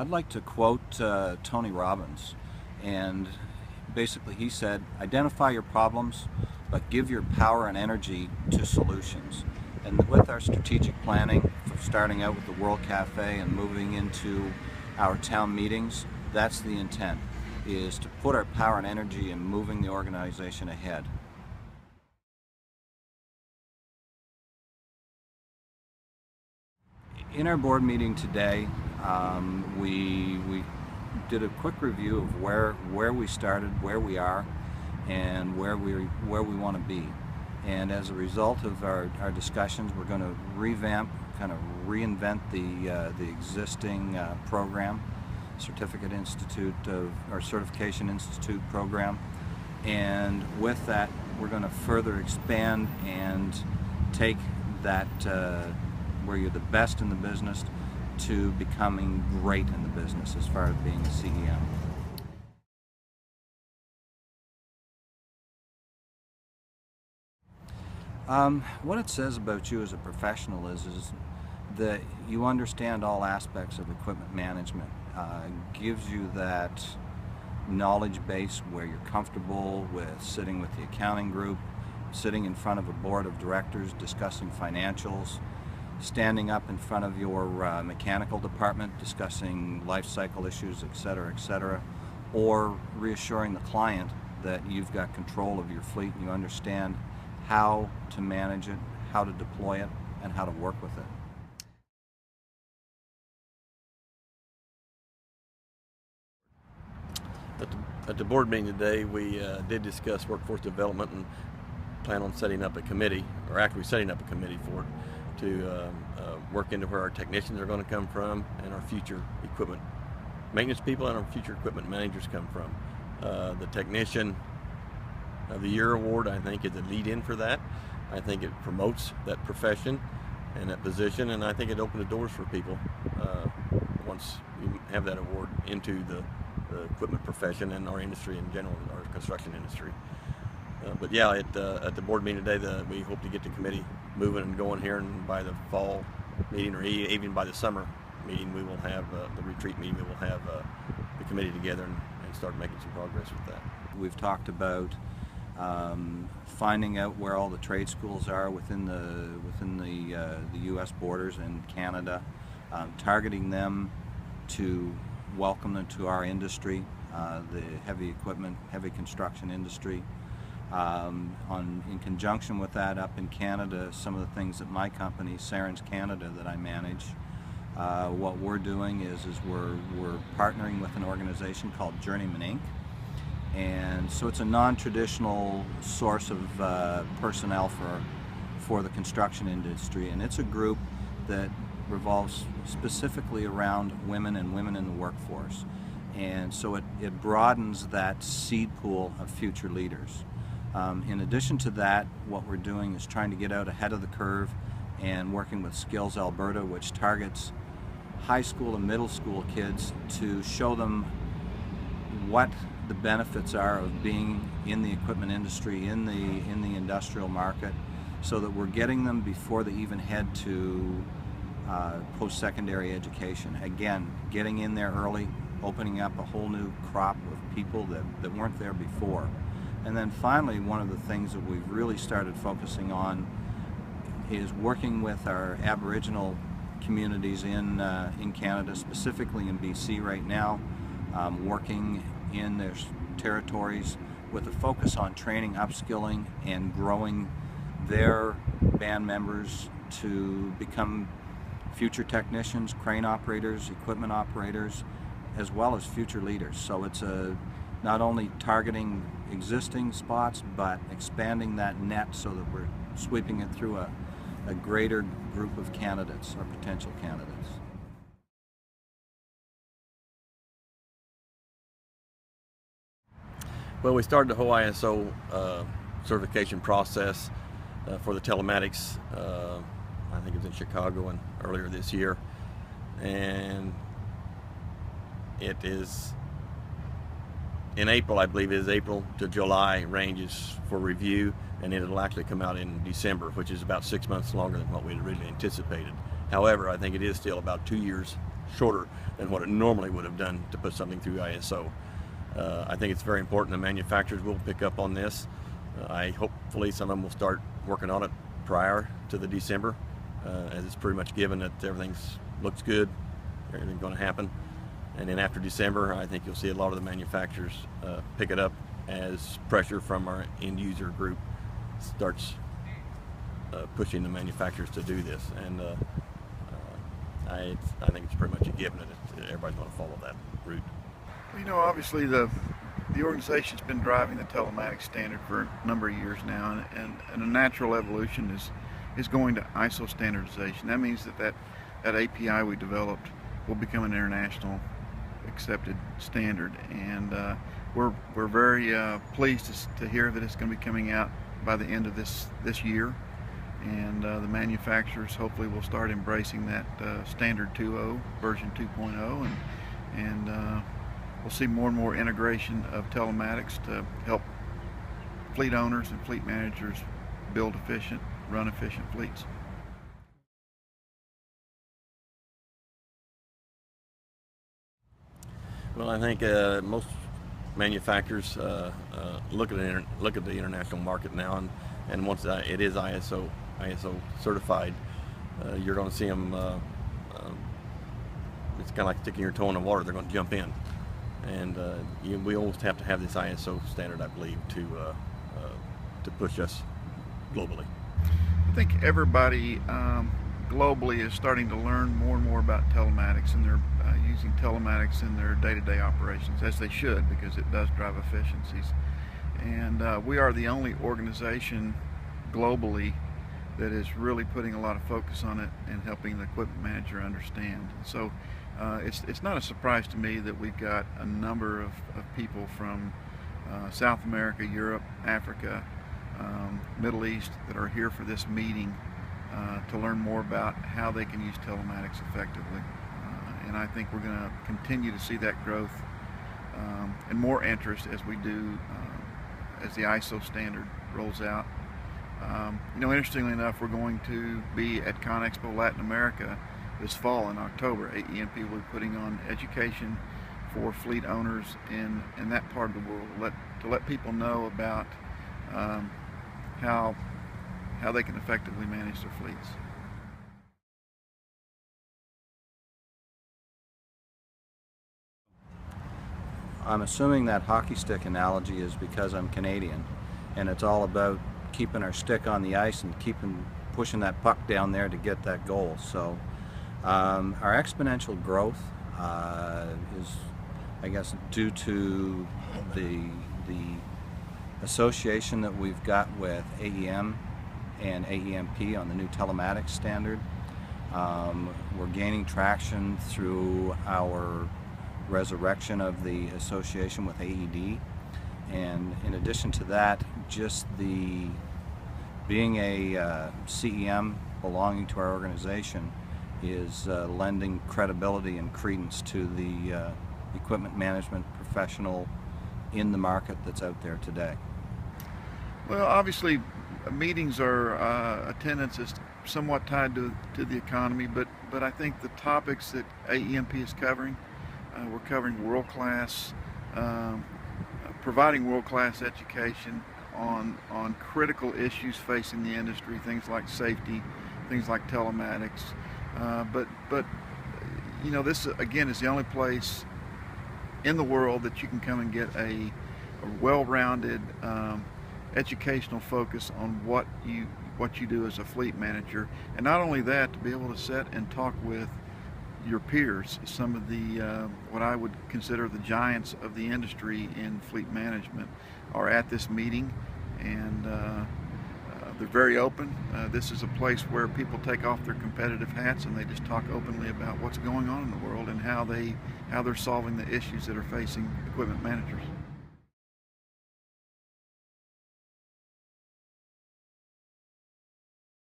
I'd like to quote Tony Robbins, and basically he said, identify your problems, but give your power and energy to solutions. And with our strategic planning, starting out with the World Cafe and moving into our town meetings, that's the intent, is to put our power and energy in moving the organization ahead. In our board meeting today, we did a quick review of where we started, where we are, and where we want to be. And as a result of our discussions, we're going to revamp, kind of reinvent the existing program, Certificate Institute or Certification Institute program. And with that, we're going to further expand and take that where you're the best in the business to becoming great in the business as far as being a CEM. What it says about you as a professional is that you understand all aspects of equipment management. Gives you that knowledge base where you're comfortable with sitting with the accounting group, sitting in front of a board of directors discussing financials, standing up in front of your mechanical department discussing life cycle issues, etc., or reassuring the client that you've got control of your fleet and you understand how to manage it, how to deploy it, and how to work with it. At the board meeting today, we did discuss workforce development and plan on setting up a committee, or actually setting up a committee for it, to work into where our technicians are going to come from and our future equipment maintenance people and our future equipment managers come from. The Technician of the Year award, I think, is a lead-in for that. I think it promotes that profession and that position, and I think it opens the doors for people once you have that award into the equipment profession and our industry in general, our construction industry. But yeah, at the board meeting today, we hope to get the committee moving and going here, and by the fall meeting or even by the summer meeting, we will have the retreat meeting. We will have the committee together and start making some progress with that. We've talked about finding out where all the trade schools are within the U.S. borders and Canada, targeting them to welcome them to our industry, the heavy equipment, heavy construction industry. In conjunction with that, up in Canada, some of the things that my company, Sarens Canada, that I manage, what we're doing is we're partnering with an organization called Journeyman Inc. And so it's a non-traditional source of personnel for the construction industry, and it's a group that revolves specifically around women and women in the workforce. And so it broadens that seed pool of future leaders. In addition to that, what we're doing is trying to get out ahead of the curve and working with Skills Alberta, which targets high school and middle school kids to show them what the benefits are of being in the equipment industry, in the industrial market, so that we're getting them before they even head to post-secondary education. Again, getting in there early, opening up a whole new crop of people that weren't there before. And then finally, one of the things that we've really started focusing on is working with our Aboriginal communities in Canada, specifically in BC right now, working in their territories with a focus on training, upskilling, and growing their band members to become future technicians, crane operators, equipment operators, as well as future leaders. So it's not only targeting existing spots, but expanding that net so that we're sweeping it through a greater group of candidates or potential candidates. Well, we started the whole ISO certification process for the Telematics. I think it was in Chicago and earlier this year, and it is in April, I believe it is April to July ranges for review, and it'll actually come out in December, which is about 6 months longer than what we had originally anticipated. However, I think it is still about 2 years shorter than what it normally would have done to put something through ISO. I think it's very important the manufacturers will pick up on this. Hopefully some of them will start working on it prior to the December, as it's pretty much given that everything's looks good, everything's going to happen. And then after December, I think you'll see a lot of the manufacturers pick it up as pressure from our end user group starts pushing the manufacturers to do this. And I think it's pretty much a given that everybody's going to follow that route. You know, obviously the organization's been driving the telematics standard for a number of years now, and a natural evolution is going to ISO standardization. That means that API we developed will become an international accepted standard, and we're very pleased to hear that it's going to be coming out by the end of this year, and the manufacturers hopefully will start embracing that standard 2.0 version 2.0, and we'll see more and more integration of telematics to help fleet owners and fleet managers build efficient, run efficient fleets. Well, I think most manufacturers look at the international market now, and once it is ISO certified, you're going to see them. It's kind of like sticking your toe in the water. They're going to jump in, and we always have to have this ISO standard, I believe, to push us globally. I think everybody globally is starting to learn more and more about telematics, and they're using telematics in their day-to-day operations, as they should, because it does drive efficiencies. And we are the only organization globally that is really putting a lot of focus on it and helping the equipment manager understand. So it's not a surprise to me that we've got a number of people from South America, Europe, Africa, Middle East that are here for this meeting to learn more about how they can use telematics effectively. And I think we're going to continue to see that growth and more interest as we do as the ISO standard rolls out. You know, interestingly enough, we're going to be at ConExpo Latin America this fall in October. AEMP will be putting on education for fleet owners in that part of the world, to let people know about how they can effectively manage their fleets. I'm assuming that hockey stick analogy is because I'm Canadian, and it's all about keeping our stick on the ice and pushing that puck down there to get that goal. So our exponential growth is, I guess, due to the association that we've got with AEM and AEMP on the new telematics standard. We're gaining traction through our resurrection of the association with AED, and in addition to that, just being a CEM belonging to our organization is lending credibility and credence to the equipment management professional in the market that's out there today. Well, obviously meetings are attendance is somewhat tied to the economy, but I think the topics that AEMP is covering, we're covering world-class, providing world-class education on critical issues facing the industry, things like safety, things like telematics. But you know, this again is the only place in the world that you can come and get a well-rounded educational focus on what you do as a fleet manager, and not only that, to be able to sit and talk with your peers, some of the what I would consider the giants of the industry in fleet management are at this meeting, and they're very open. This is a place where people take off their competitive hats and they just talk openly about what's going on in the world and how they're solving the issues that are facing equipment managers.